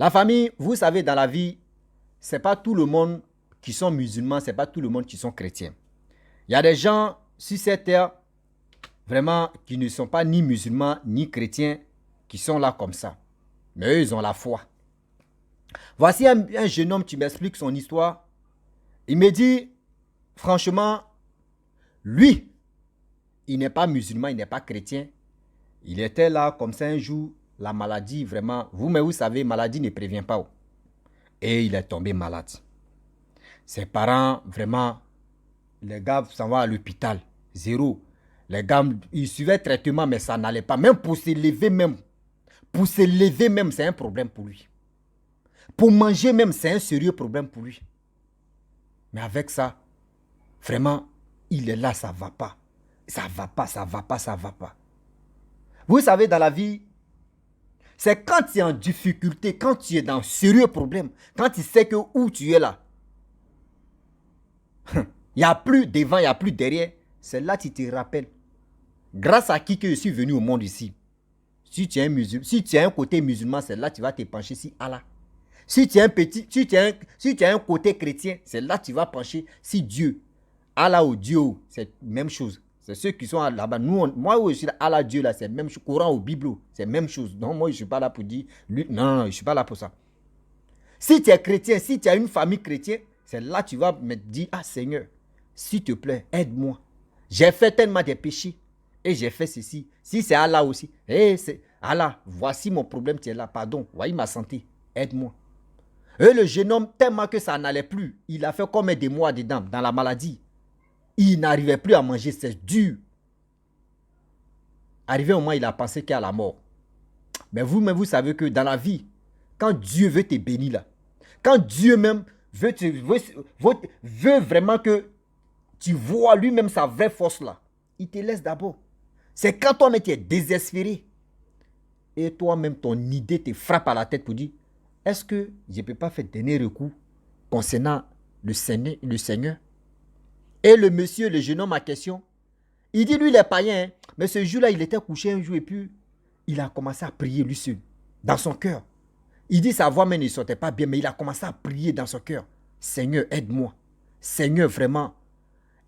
La famille, vous savez, dans la vie, ce n'est pas tout le monde qui sont musulmans, ce n'est pas tout le monde qui sont chrétiens. Il y a des gens sur cette terre, vraiment, qui ne sont pas ni musulmans, ni chrétiens, qui sont là comme ça. Mais eux, ils ont la foi. Voici un jeune homme qui m'explique son histoire. Il me dit, franchement, lui, il n'est pas musulman, il n'est pas chrétien. Il était là comme ça un jour, la maladie, vraiment, vous savez, maladie ne prévient pas. Et il est tombé malade. Ses parents, vraiment, les gars s'en vont à l'hôpital, zéro. Les gars, ils suivaient le traitement, mais ça n'allait pas. Même pour se lever même, c'est un problème pour lui. Pour manger même, c'est un sérieux problème pour lui. Mais avec ça, vraiment, il est là, ça ne va pas. Ça ne va pas, ça ne va pas, ça ne va pas. Vous savez, dans la vie, c'est quand tu es en difficulté, quand tu es dans un sérieux problème, quand tu sais que où tu es là, il n'y a plus devant, il n'y a plus derrière, c'est là que tu te rappelles. Grâce à qui que je suis venu au monde ici. Si tu as un côté musulman, c'est là que tu vas te pencher si Allah. Si tu as un côté chrétien, c'est là que tu vas pencher si Dieu. Allah ou Dieu, c'est la même chose. C'est ceux qui sont là-bas. Moi, je suis là, Allah, Dieu, là, c'est la même chose. Coran ou Bible, c'est la même chose. Donc, moi, je ne suis pas là pour dire, lui, non, je ne suis pas là pour ça. Si tu es chrétien, si tu as une famille chrétienne, c'est là que tu vas me dire, ah Seigneur, s'il te plaît, aide-moi. J'ai fait tellement de péchés et j'ai fait ceci. Si c'est Allah aussi, c'est Allah, voici mon problème, tu es là, pardon, voyez ma santé, aide-moi. Et le jeune homme, tellement que ça n'allait plus, il a fait combien de mois dedans, dans la maladie. Il n'arrivait plus à manger, c'est dur. Arrivé au moment, il a pensé qu'il y a la mort. Mais vous savez que dans la vie, quand Dieu veut te bénir là, quand Dieu même veut vraiment que tu vois lui-même sa vraie force là, il te laisse d'abord. C'est quand toi-même tu es désespéré et toi-même ton idée te frappe à la tête pour dire, est-ce que je ne peux pas faire dernier recours concernant le Seigneur? Et le monsieur, le jeune homme en question, il dit, lui, il est païen, hein, mais ce jour-là, il était couché un jour et puis il a commencé à prier lui seul, dans son cœur. Il dit, sa voix même ne sortait pas bien, mais il a commencé à prier dans son cœur. Seigneur, aide-moi. Seigneur, vraiment,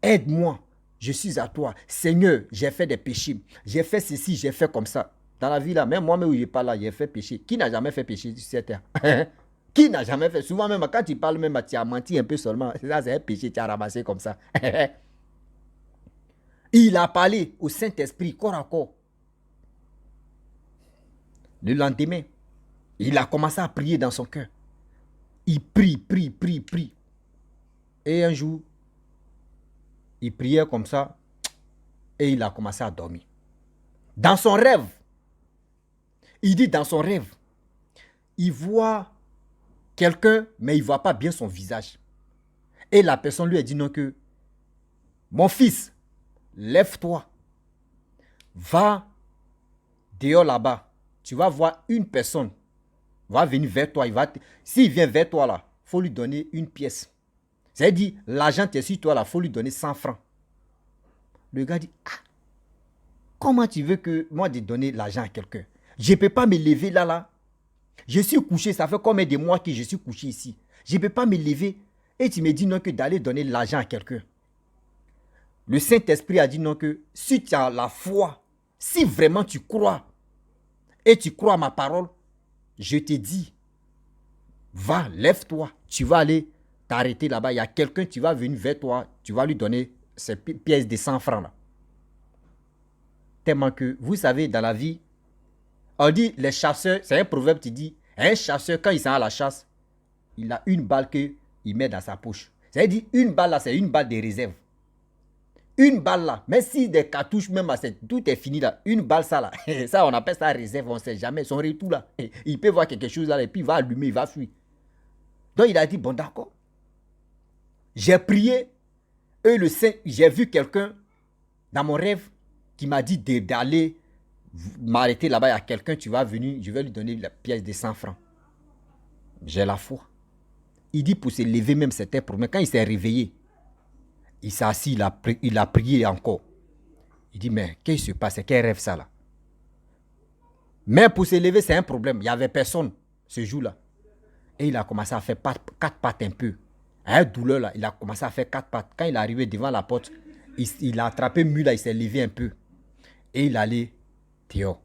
aide-moi. Je suis à toi. Seigneur, j'ai fait des péchés. J'ai fait ceci, j'ai fait comme ça. Dans la vie, là, même moi-même où je n'ai pas là, j'ai fait péché. Qui n'a jamais fait péché sur cette terre? Qui n'a jamais fait? Souvent même, quand tu parles même, tu as menti un peu seulement. Ça, c'est un péché, tu as ramassé comme ça. Il a parlé au Saint-Esprit, corps à corps. Le lendemain, il a commencé à prier dans son cœur. Il prie. Et un jour, il priait comme ça et il a commencé à dormir. Dans son rêve, il dit dans son rêve, il voit quelqu'un, mais il ne voit pas bien son visage. Et la personne lui a dit non que, mon fils, lève-toi, va dehors là-bas, tu vas voir une personne, va venir vers toi, s'il vient vers toi là, il faut lui donner une pièce. C'est-à-dire, l'argent qui est sur toi là, il faut lui donner 100 francs. Le gars dit, ah, comment tu veux que moi de donner l'argent à quelqu'un? Je ne peux pas me lever là. Je suis couché, ça fait combien de mois que je suis couché ici? Je ne peux pas me lever et tu me dis non que d'aller donner l'argent à quelqu'un. Le Saint-Esprit a dit non que si tu as la foi, si vraiment tu crois et tu crois à ma parole, je te dis, va, lève-toi, tu vas aller t'arrêter là-bas. Il y a quelqu'un qui va venir vers toi, tu vas lui donner ces pièces de 100 francs là. Tellement que, vous savez, dans la vie, on dit les chasseurs, c'est un proverbe qui dit, un chasseur, quand il s'en va à la chasse, il a une balle qu'il met dans sa poche. C'est-à-dire, une balle là, c'est une balle de réserve. Une balle là, même si des cartouches, même tout est fini là, une balle ça là, ça on appelle ça réserve, on ne sait jamais, son retour là, il peut voir quelque chose là et puis il va allumer, il va fuir. Donc il a dit, bon d'accord, j'ai prié, et j'ai vu quelqu'un dans mon rêve qui m'a dit d'aller m'arrêter là-bas, il y a quelqu'un, tu vas venir, je vais lui donner la pièce de 100 francs. J'ai la foi. Il dit pour se lever même, c'était pour moi. Quand il s'est réveillé, il s'est assis, il a prié encore. Il dit, mais qu'est-ce qui se passe? Quel rêve ça là? Mais pour se lever, c'est un problème. Il n'y avait personne ce jour-là. Et il a commencé à faire quatre pattes un peu. À une douleur là, il a commencé à faire quatre pattes. Quand il est arrivé devant la porte, il a attrapé le mur là, il s'est levé un peu. Et il allait dehors.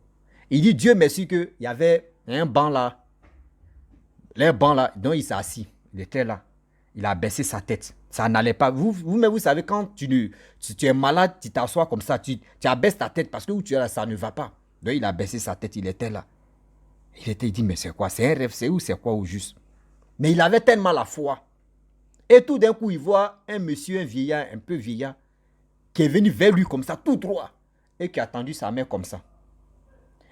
Il dit Dieu merci qu'il y avait un banc là. Un banc là, dont il s'est assis. Il était là. Il a baissé sa tête. Ça n'allait pas. Vous-même, vous savez, quand tu es malade, tu t'assois comme ça, tu abaisses ta tête parce que où tu es là, ça ne va pas. Donc il a baissé sa tête, il était là. Il dit, mais c'est quoi? C'est un rêve, c'est où, c'est quoi au juste? Mais il avait tellement la foi. Et tout d'un coup, il voit un monsieur, un vieillard, un peu vieillard, qui est venu vers lui comme ça, tout droit, et qui a tendu sa main comme ça.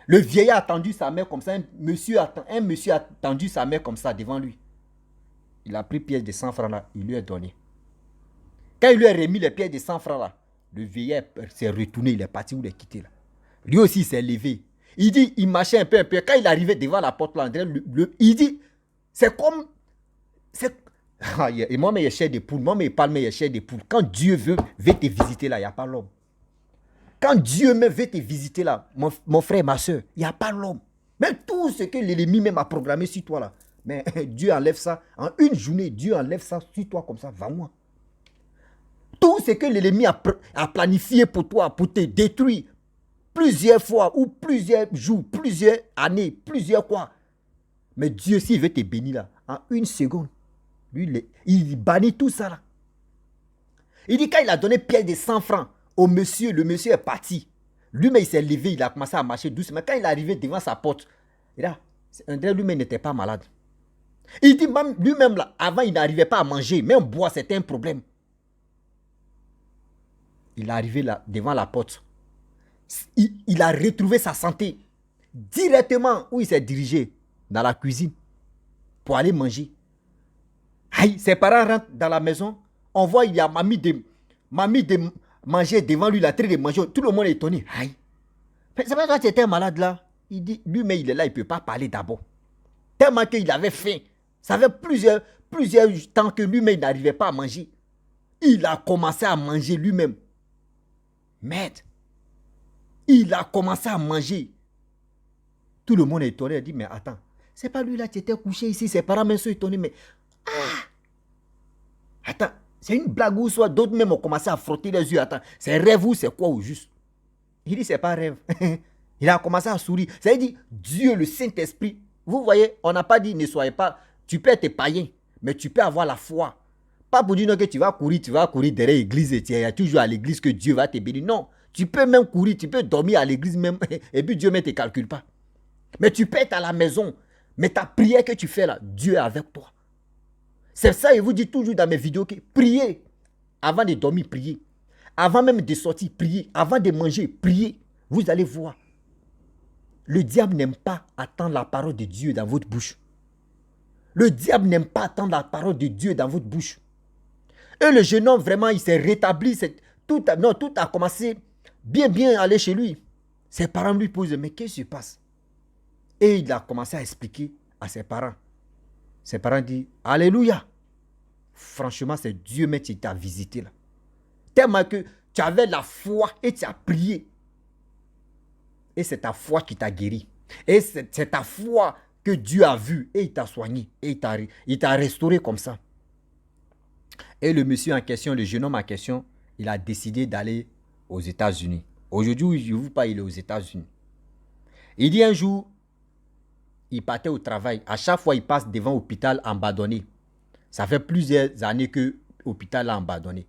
Le vieillard a tendu sa main comme ça, un monsieur a tendu sa main comme ça devant lui. Il a pris pièce de 100 francs là, il lui a donné. Quand il lui a remis les pièces de 100 francs là, le vieillard s'est retourné, il est parti où il est quitté là. Lui aussi, il s'est levé. Il dit, il marchait un peu. Quand il arrivait devant la porte là, il dit, c'est comme... Et moi, mais il y a chair de poule. Moi, mais il parle, mais il y a chair de poule. Quand Dieu veut te visiter là, il n'y a pas l'homme. Quand Dieu me veut te visiter là, mon frère, ma soeur, il n'y a pas l'homme. Même tout ce que l'ennemi même a programmé sur toi là, mais Dieu enlève ça. En une journée, Dieu enlève ça sur toi comme ça, va-moi. Tout ce que l'ennemi a planifié pour toi, pour te détruire, plusieurs fois, ou plusieurs jours, plusieurs années, plusieurs quoi. Mais Dieu, s'il veut te bénir là, en une seconde, lui, il bannit tout ça là. Il dit quand il a donné pièce de 100 francs au monsieur, le monsieur est parti. Lui-même, il s'est levé, il a commencé à marcher doucement. Quand il est arrivé devant sa porte, lui-même n'était pas malade. Il dit même lui-même là, avant il n'arrivait pas à manger, même boire, c'était un problème. Il est arrivé là, devant la porte. Il a retrouvé sa santé. Directement où il s'est dirigé, dans la cuisine, pour aller manger. Aïe, ses parents rentrent dans la maison, on voit il y a mamie de manger devant lui, la train de manger. Tout le monde est étonné. Aïe. C'est pas toi qui étais malade là. Il dit, lui-même il est là, il ne peut pas parler d'abord. Tellement qu'il avait faim. Ça fait plusieurs temps que lui-même n'arrivait pas à manger. Il a commencé à manger lui-même. Merde. Il a commencé à manger. Tout le monde est étonné. Il dit, mais attends, c'est pas lui là qui était couché ici. Ses parents même sont étonnés. Mais attends, c'est une blague ou soit d'autres même ont commencé à frotter les yeux. Attends, c'est rêve ou c'est quoi au juste? Il dit, c'est pas rêve. Il a commencé à sourire. Ça veut dire, Dieu, le Saint-Esprit. Vous voyez, on n'a pas dit, ne soyez pas, tu peux être païen, mais tu peux avoir la foi. Pas pour dire non, que tu vas courir derrière l'église et tu es toujours à l'église que Dieu va te bénir. Non, tu peux même courir, tu peux dormir à l'église même et puis Dieu ne te calcule pas. Mais tu peux être à la maison, mais ta prière que tu fais là, Dieu est avec toi. C'est ça, je vous dis toujours dans mes vidéos que priez. Avant de dormir, priez. Avant même de sortir, priez. Avant de manger, priez. Vous allez voir. Le diable n'aime pas attendre la parole de Dieu dans votre bouche. Le diable n'aime pas attendre la parole de Dieu dans votre bouche. Et le jeune homme, vraiment, il s'est rétabli. Tout a commencé bien à aller chez lui. Ses parents lui posent, mais qu'est-ce qui se passe? Et il a commencé à expliquer à ses parents. Ses parents disent, Alléluia. Franchement, c'est Dieu même qui t'a visité là. Tellement que tu avais la foi et tu as prié. Et c'est ta foi qui t'a guéri. Et c'est ta foi que Dieu a vu et il t'a soigné. Et il t'a restauré comme ça. Et le monsieur en question, le jeune homme en question, il a décidé d'aller aux États-Unis. Aujourd'hui, je ne vous parle, il est aux États-Unis. Il dit un jour, il partait au travail. À chaque fois, il passe devant l'hôpital abandonné. Ça fait plusieurs années que l'hôpital a abandonné.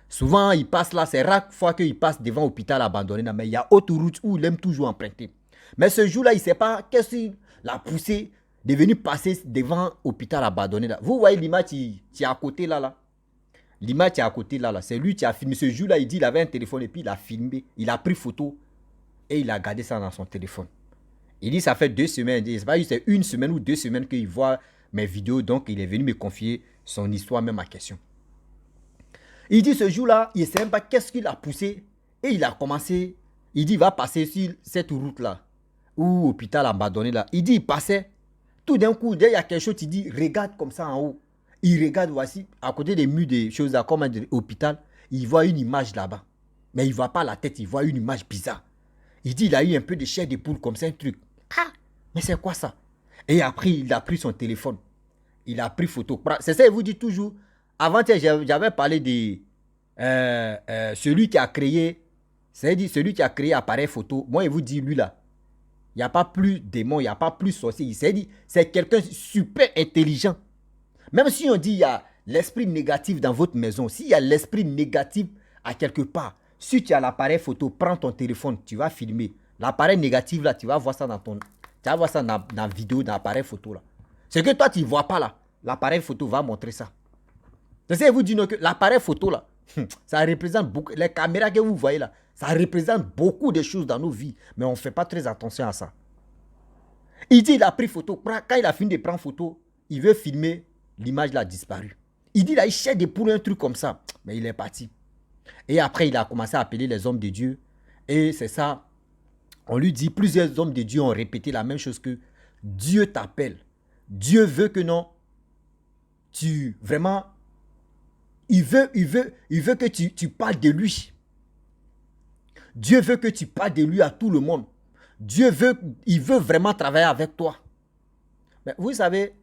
Souvent, il passe là, c'est rare fois qu'il passe devant l'hôpital abandonné. Mais il y a autre route où il aime toujours emprunter. Mais ce jour-là, il ne sait pas qu'est-ce qui l'a poussé de venir passer devant l'hôpital abandonné. Là. Vous voyez l'image qui est à côté là. L'image qui est à côté là. C'est lui qui a filmé. Ce jour-là, il dit qu'il avait un téléphone et puis il a filmé. Il a pris photo et il a gardé ça dans son téléphone. Il dit ça fait 2 semaines. C'est une semaine ou 2 semaines qu'il voit mes vidéos. Donc, il est venu me confier son histoire, même ma question. Il dit ce jour-là, il ne sait même pas qu'est-ce qui l'a poussé. Et il a commencé, il dit il va passer sur cette route-là. Ou hôpital abandonné là. Il dit il passait. Tout d'un coup, il y a quelque chose, il dit regarde comme ça en haut. Il regarde, voici, à côté des murs des choses là, comme un hôpital. Il voit une image là-bas. Mais il ne voit pas la tête, il voit une image bizarre. Il dit il a eu un peu de chair de poule comme ça, un truc. Ah, mais c'est quoi ça? Et après, il a pris son téléphone. Il a pris photo. C'est ça, il vous dit toujours. Avant, j'avais parlé de celui qui a créé, c'est-à-dire celui qui a créé appareil photo. Moi, il vous dit, lui là, il n'y a pas plus démon, il n'y a pas plus sorcier. C'est quelqu'un de super intelligent. Même si on dit il y a l'esprit négatif dans votre maison, s'il y a l'esprit négatif à quelque part, si tu as l'appareil photo, prends ton téléphone, tu vas filmer. L'appareil négatif là, tu vas voir ça tu vas voir ça dans la vidéo, dans l'appareil photo là. C'est que toi, tu ne vois pas là. L'appareil photo va montrer ça. C'est ça, vous dit que l'appareil photo là, ça représente beaucoup. Les caméras que vous voyez là, ça représente beaucoup de choses dans nos vies. Mais on ne fait pas très attention à ça. Il dit il a pris photo. Quand il a fini de prendre photo, il veut filmer. L'image là a disparu. Il dit là, il cherche des pour un truc comme ça. Mais il est parti. Et après, il a commencé à appeler les hommes de Dieu. Et c'est ça. On lui dit, plusieurs hommes de Dieu ont répété la même chose que Dieu t'appelle. Dieu veut que non. Tu, vraiment, il veut que tu parles de lui. Dieu veut que tu parles de lui à tout le monde. Il veut vraiment travailler avec toi. Mais vous savez,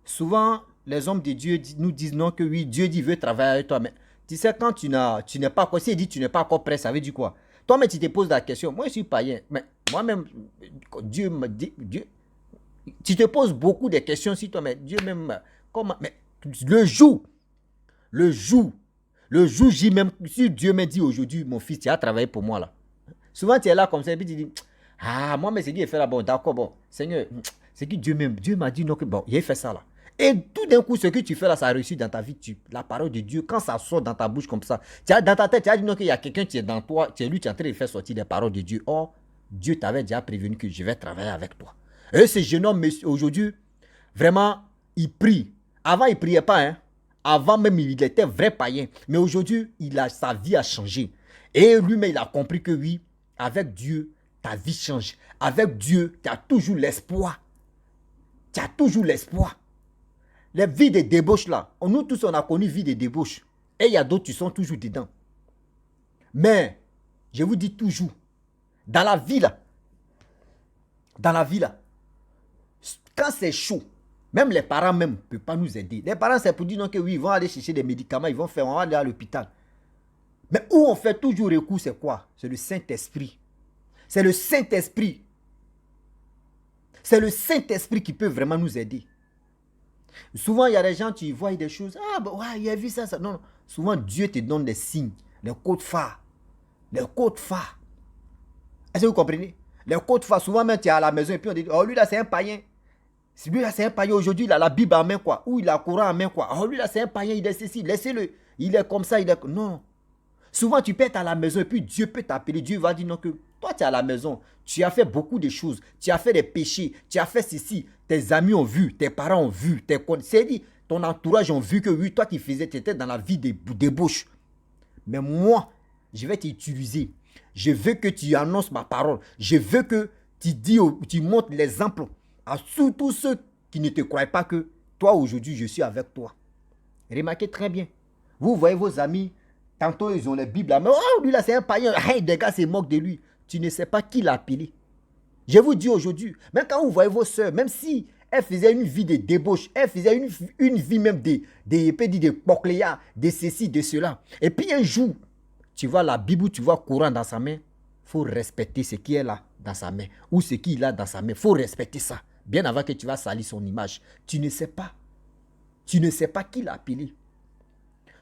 souvent, les hommes de Dieu nous disent non que oui, Dieu dit veut travailler avec toi. Mais tu sais, quand tu n'es pas encore, s'il dit tu n'es pas encore prêt, ça veut dire quoi? Toi, mais tu te poses la question. Moi, je suis païen. Mais moi-même, Dieu me dit, tu te poses beaucoup de questions sur toi, mais Dieu même, comment? Mais le jour, j'ai même, si Dieu me dit aujourd'hui, mon fils, tu as travaillé pour moi là. Souvent, tu es là comme ça, et puis tu dis, ah, moi, mais c'est Dieu fait là, bon, d'accord, bon, Seigneur, c'est que Dieu m'a dit non, que bon, il a fait ça là. Et tout d'un coup, ce que tu fais là, ça a réussi dans ta vie. La parole de Dieu, quand ça sort dans ta bouche comme ça, dans ta tête, tu as dit non, qu'il y a quelqu'un qui est dans toi, tu es lui, tu es en train de faire sortir des paroles de Dieu. Or, Dieu t'avait déjà prévenu que je vais travailler avec toi. Et ce jeune homme, aujourd'hui, vraiment, il prie. Avant, il ne priait pas, hein. Avant même, il était vrai païen. Mais aujourd'hui, sa vie a changé. Et lui-même, il a compris que oui, avec Dieu, ta vie change. Avec Dieu, tu as toujours l'espoir. Tu as toujours l'espoir. Les vies de débauche là, nous tous on a connu vie de débauche. Et il y a d'autres qui sont toujours dedans. Mais, je vous dis toujours, dans la vie là, quand c'est chaud, même les parents même ne peuvent pas nous aider. Les parents c'est pour dire non que oui, ils vont aller chercher des médicaments, on va aller à l'hôpital. Mais où on fait toujours recours, c'est quoi? C'est le Saint-Esprit. C'est le Saint-Esprit. C'est le Saint-Esprit qui peut vraiment nous aider. Souvent, il y a des gens qui voient des choses. Ah, bah, ouais, il a vu ça, ça. Non, non. Souvent, Dieu te donne des signes, les codes phares. Les codes phares. Est-ce que vous comprenez? Les codes phares, souvent, même tu es à la maison et puis on dit, oh, lui là, c'est un païen. Lui là, c'est un païen. Aujourd'hui, il a la Bible en main, quoi. Ou il a le Coran en main, quoi. Oh, lui là, c'est un païen, il est ceci. Laissez-le. Il est comme ça, il est. Non. Souvent, tu peux être à la maison et puis Dieu peut t'appeler. Dieu va dire non que toi, tu es à la maison. Tu as fait beaucoup de choses. Tu as fait des péchés. Tu as fait ceci. Tes amis ont vu. Tes parents ont vu. C'est-à-dire, ton entourage ont vu que oui, toi, tu étais dans la vie des débauches. Mais moi, je vais t'utiliser. Je veux que tu annonces ma parole. Je veux que tu montres l'exemple à tous ceux qui ne te croient pas que toi, aujourd'hui, je suis avec toi. Remarquez très bien. Vous voyez vos amis. Tantôt, ils ont les Bibles là. Mais oh, lui là, c'est un païen. Hey, des gars se moquent de lui. Tu ne sais pas qui l'a appelé. Je vous dis aujourd'hui, même quand vous voyez vos soeurs, même si elles faisaient une vie de débauche, elles faisaient une vie même de pocléa, de ceci, de cela. Et puis un jour, tu vois la Bible, tu vois Coran dans sa main, il faut respecter ce qui est là dans sa main. Ou ce qu'il a dans sa main. Il faut respecter ça. Bien avant que tu vas salir son image. Tu ne sais pas. Tu ne sais pas qui l'a appelé.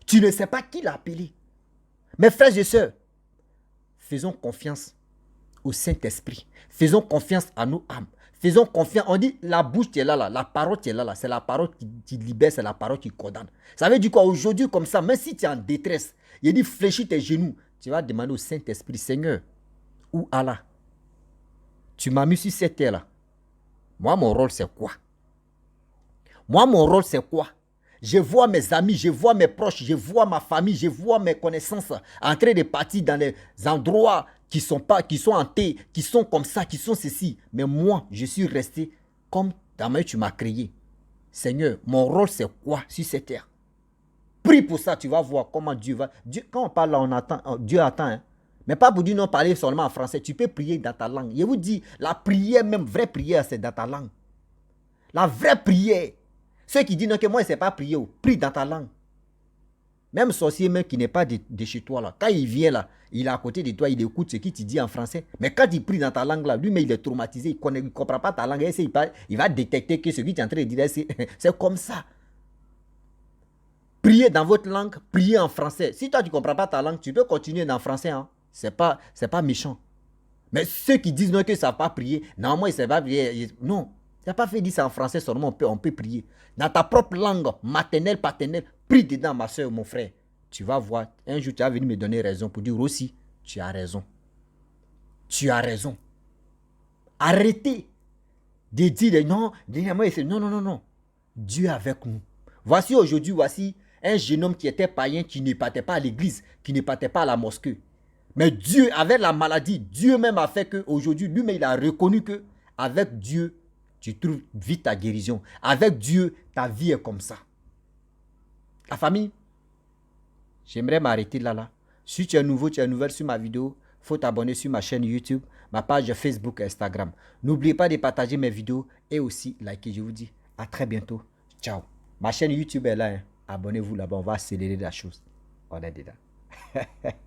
Tu ne sais pas qui l'a appelé. Mes frères et sœurs, faisons confiance au Saint-Esprit. Faisons confiance à nos âmes. Faisons confiance. On dit la bouche qui est là, la parole qui est là. C'est la parole qui libère, c'est la parole qui condamne. Ça veut dire quoi? Aujourd'hui, comme ça, même si tu es en détresse, il dit fléchis tes genoux. Tu vas demander au Saint-Esprit, Seigneur, ou Allah, tu m'as mis sur cette terre-là. Moi, mon rôle, c'est quoi? Moi, mon rôle, c'est quoi? Je vois mes amis, je vois mes proches, je vois ma famille, je vois mes connaissances en train de partir dans les endroits qui sont hantés, qui sont comme ça, qui sont ceci. Mais moi, je suis resté comme ta main, tu m'as créé. Seigneur, mon rôle, c'est quoi sur cette terre? Prie pour ça, tu vas voir comment Dieu va. Dieu, quand on parle là, on attend, Dieu attend. Hein? Mais pas pour dire non, parler seulement en français. Tu peux prier dans ta langue. Je vous dis, la prière, même vraie prière, c'est dans ta langue. La vraie prière. Ceux qui disent non, que moi, je ne sais pas prier, prie dans ta langue. Même sorcier même qui n'est pas de chez toi, là, quand il vient là, il est à côté de toi, il écoute ce qu'il te dit en français. Mais quand il prie dans ta langue là, lui, mais il est traumatisé, il ne comprend pas ta langue. Il va détecter que ce qu'il est en train de dire, c'est comme ça. Priez dans votre langue, priez en français. Si toi, tu ne comprends pas ta langue, tu peux continuer dans le français. Hein. Ce n'est pas méchant. Mais ceux qui disent non, que ça ne savent pas prier, non, moi, ils ne savent pas prier. Non, tu n'as pas fait dire ça en français seulement, on peut prier. Dans ta propre langue, maternelle, paternelle, prie dedans, ma soeur, mon frère. Tu vas voir, un jour, tu vas venir me donner raison pour dire aussi, tu as raison. Tu as raison. Arrêtez de dire non, non, non, non, non. Dieu est avec nous. Voici aujourd'hui, voici un jeune homme qui était païen, qui ne partait pas à l'église, qui ne partait pas à la mosquée. Mais Dieu, avec la maladie, Dieu même a fait qu'aujourd'hui, lui-même, il a reconnu que avec Dieu, tu trouves vite ta guérison. Avec Dieu, ta vie est comme ça. La famille, j'aimerais m'arrêter là. Si tu es nouveau, tu es nouvelle sur ma vidéo, il faut t'abonner sur ma chaîne YouTube, ma page Facebook et Instagram. N'oubliez pas de partager mes vidéos et aussi liker. Je vous dis à très bientôt. Ciao. Ma chaîne YouTube est là. Hein. Abonnez-vous là-bas, on va accélérer la chose. On est dedans.